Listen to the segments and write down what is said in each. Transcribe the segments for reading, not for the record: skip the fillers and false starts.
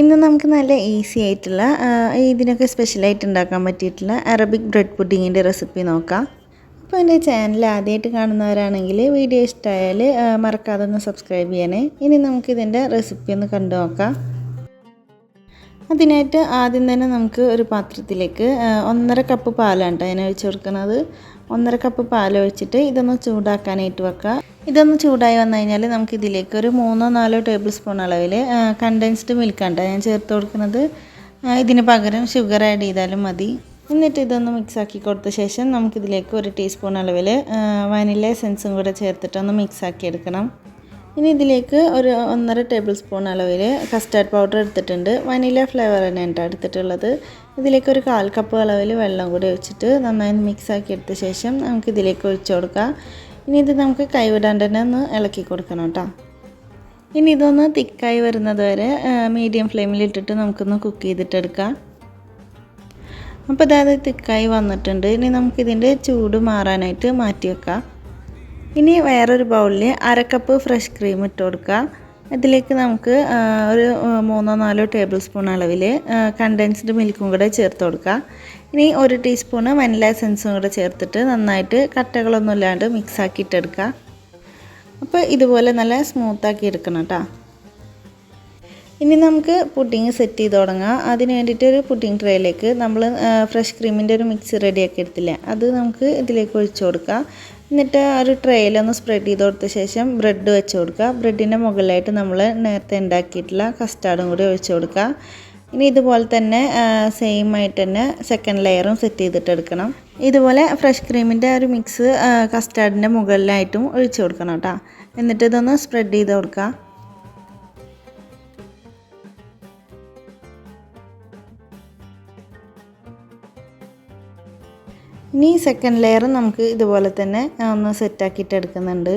ഇന്ന് നമുക്ക് നല്ല ഈസി ആയിട്ടുള്ള ഇതിനൊക്കെ സ്പെഷ്യലായിട്ട് ഉണ്ടാക്കാൻ പറ്റിയിട്ടുള്ള അറബിക് ബ്രെഡ് പുഡിങ്ങിൻ്റെ റെസിപ്പി നോക്കാം. അപ്പോൾ എൻ്റെ ചാനൽ ആദ്യമായിട്ട് കാണുന്നവരാണെങ്കിൽ വീഡിയോ ഇഷ്ടമായാൽ മറക്കാതെ ഒന്ന് സബ്സ്ക്രൈബ് ചെയ്യണേ. ഇനി നമുക്കിതിൻ്റെ റെസിപ്പി ഒന്ന് കണ്ടു നോക്കാം. അതിനായിട്ട് ആദ്യം തന്നെ നമുക്ക് ഒരു പാത്രത്തിലേക്ക് 1.5 കപ്പ് പാലാണ് അതിന് ഒഴിച്ച് കൊടുക്കുന്നത്. 1.5 കപ്പ് പാൽ ഒഴിച്ചിട്ട് ഇതൊന്ന് ചൂടാക്കാനായിട്ട് വെക്കുക. ഇതൊന്ന് ചൂടായി വന്നു കഴിഞ്ഞാൽ നമുക്കിതിലേക്ക് ഒരു 3-4 ടേബിൾ സ്പൂൺ അളവിൽ കണ്ടൻസ്ഡ് മിൽക്കാണ് ഞാൻ ചേർത്ത് കൊടുക്കുന്നത്. ഇതിന് പകരം ഷുഗർ ആഡ് ചെയ്താലും മതി. എന്നിട്ട് ഇതൊന്ന് മിക്സാക്കി കൊടുത്ത ശേഷം നമുക്കിതിലേക്ക് 1 ടീസ്പൂൺ അളവിൽ വാനില എസൻസും കൂടെ ചേർത്തിട്ടൊന്ന് മിക്സാക്കി എടുക്കണം. ഇനി ഇതിലേക്ക് ഒരു 1.5 ടേബിൾ സ്പൂൺ അളവിൽ കസ്റ്റാർഡ് പൗഡർ എടുത്തിട്ടുണ്ട്. വനില ഫ്ലേവർ തന്നെയാണ് എടുത്തിട്ടുള്ളത്. ഇതിലേക്ക് ഒരു 1/4 കപ്പ് അളവിൽ വെള്ളം കൂടി ഒഴിച്ചിട്ട് നന്നായി മിക്സാക്കി എടുത്ത ശേഷം നമുക്കിതിലേക്ക് ഒഴിച്ചു കൊടുക്കാം. ഇനി ഇത് നമുക്ക് കൈവിടാണ്ട് തന്നെ ഒന്ന് ഇളക്കി കൊടുക്കണം കേട്ടോ. ഇനി ഇതൊന്ന് തിക്കായി വരുന്നത് വരെ മീഡിയം ഫ്ലെയിമിലിട്ടിട്ട് നമുക്കൊന്ന് കുക്ക് ചെയ്തിട്ടെടുക്കാം. അപ്പോൾ അതായത് തിക്കായി വന്നിട്ടുണ്ട്. ഇനി നമുക്കിതിൻ്റെ ചൂട് മാറാനായിട്ട് മാറ്റി വെക്കാം. ഇനി വേറൊരു ബൗളിൽ 1/2 കപ്പ് ഫ്രഷ് ക്രീം ഇട്ട് കൊടുക്കുക. ഇതിലേക്ക് നമുക്ക് ഒരു 3-4 ടേബിൾ സ്പൂൺ അളവിൽ കണ്ടൻസ്ഡ് മിൽക്കും കൂടെ ചേർത്ത് കൊടുക്കുക. ഇനി 1 ടീസ്പൂണ് വനില എസൻസും കൂടെ ചേർത്തിട്ട് നന്നായിട്ട് കട്ടകളൊന്നും ഇല്ലാണ്ട് മിക്സാക്കിയിട്ടെടുക്കുക. അപ്പോൾ ഇതുപോലെ നല്ല സ്മൂത്താക്കി എടുക്കണം കേട്ടോ. ഇനി നമുക്ക് പുഡിങ് സെറ്റ് ചെയ്ത് തുടങ്ങാം. അതിന് വേണ്ടിയിട്ട് ഒരു പുഡിങ് ട്രേയിലേക്ക് നമ്മൾ ഫ്രഷ് ക്രീമിൻ്റെ ഒരു മിക്സ് റെഡിയാക്കി എടുത്തില്ലേ, അത് നമുക്ക് ഇതിലേക്ക് ഒഴിച്ചു കൊടുക്കുക. എന്നിട്ട് ഒരു ട്രേയിലൊന്ന് സ്പ്രെഡ് ചെയ്ത് കൊടുത്ത ശേഷം ബ്രെഡ് വെച്ച് കൊടുക്കുക. ബ്രെഡിൻ്റെ മുകളിലായിട്ട് നമ്മൾ നേരത്തെ ഉണ്ടാക്കിയിട്ടുള്ള കസ്റ്റാർഡും കൂടി ഒഴിച്ചു കൊടുക്കുക. ഇനി ഇതുപോലെ തന്നെ സെയിം ആയിട്ട് തന്നെ സെക്കൻഡ് ലെയറും സെറ്റ് ചെയ്തിട്ട് എടുക്കണം. ഇതുപോലെ ഫ്രഷ് ക്രീമിൻ്റെ ഒരു മിക്സ് കസ്റ്റാർഡിൻ്റെ മുകളിലായിട്ടും ഒഴിച്ചു കൊടുക്കണം കേട്ടോ. എന്നിട്ട് ഇതൊന്ന് സ്പ്രെഡ് ചെയ്ത് കൊടുക്കുക. ഇനി സെക്കൻഡ് ലെയർ നമുക്ക് ഇതുപോലെ തന്നെ ഒന്ന് സെറ്റാക്കിയിട്ട് എടുക്കുന്നുണ്ട്.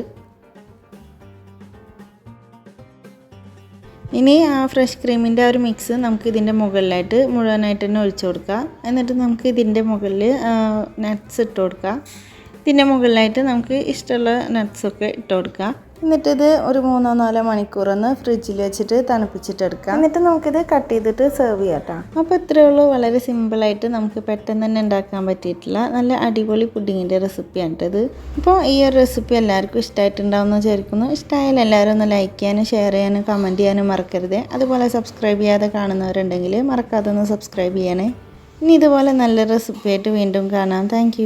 ഇനി ആ ഫ്രഷ് ക്രീമിൻ്റെ ഒരു മിക്സ് നമുക്ക് ഇതിൻ്റെ മുകളിലായിട്ട് മുഴുവനായിട്ട് തന്നെ ഒഴിച്ചു കൊടുക്കുക. എന്നിട്ട് നമുക്ക് ഇതിൻ്റെ മുകളിൽ നട്ട്സ് ഇട്ട് കൊടുക്കുക. ഇതിൻ്റെ മുകളിലായിട്ട് നമുക്ക് ഇഷ്ടമുള്ള നട്ട്സൊക്കെ ഇട്ട് കൊടുക്കുക. എന്നിട്ടിത് ഒരു 3-4 മണിക്കൂറൊന്ന് ഫ്രിഡ്ജിൽ വെച്ചിട്ട് തണുപ്പിച്ചിട്ടെടുക്കാം. എന്നിട്ട് നമുക്കിത് കട്ട് ചെയ്തിട്ട് സെർവ് ചെയ്യാം കേട്ടോ. അപ്പോൾ ഇത്രയേ ഉള്ളൂ. വളരെ സിമ്പിളായിട്ട് നമുക്ക് പെട്ടെന്ന് തന്നെ ഉണ്ടാക്കാൻ പറ്റിയിട്ടുള്ള നല്ല അടിപൊളി പുഡിങ്ങിൻ്റെ റെസിപ്പിയാണ് ഇത്. അപ്പോൾ ഈ ഒരു റെസിപ്പി എല്ലാവർക്കും ഇഷ്ടമായിട്ടുണ്ടാവുമെന്ന് വിചാരിക്കുന്നു. ഇഷ്ടമായാലും എല്ലാവരും ഒന്ന് ലൈക്ക് ചെയ്യാനും ഷെയർ ചെയ്യാനും കമൻറ്റ് ചെയ്യാനും മറക്കരുത്. അതുപോലെ സബ്സ്ക്രൈബ് ചെയ്യാതെ കാണുന്നവരുണ്ടെങ്കിൽ മറക്കാതെ ഒന്ന് സബ്സ്ക്രൈബ് ചെയ്യണേ. ഇനി ഇതുപോലെ നല്ല റെസിപ്പിയായിട്ട് വീണ്ടും കാണാം. താങ്ക്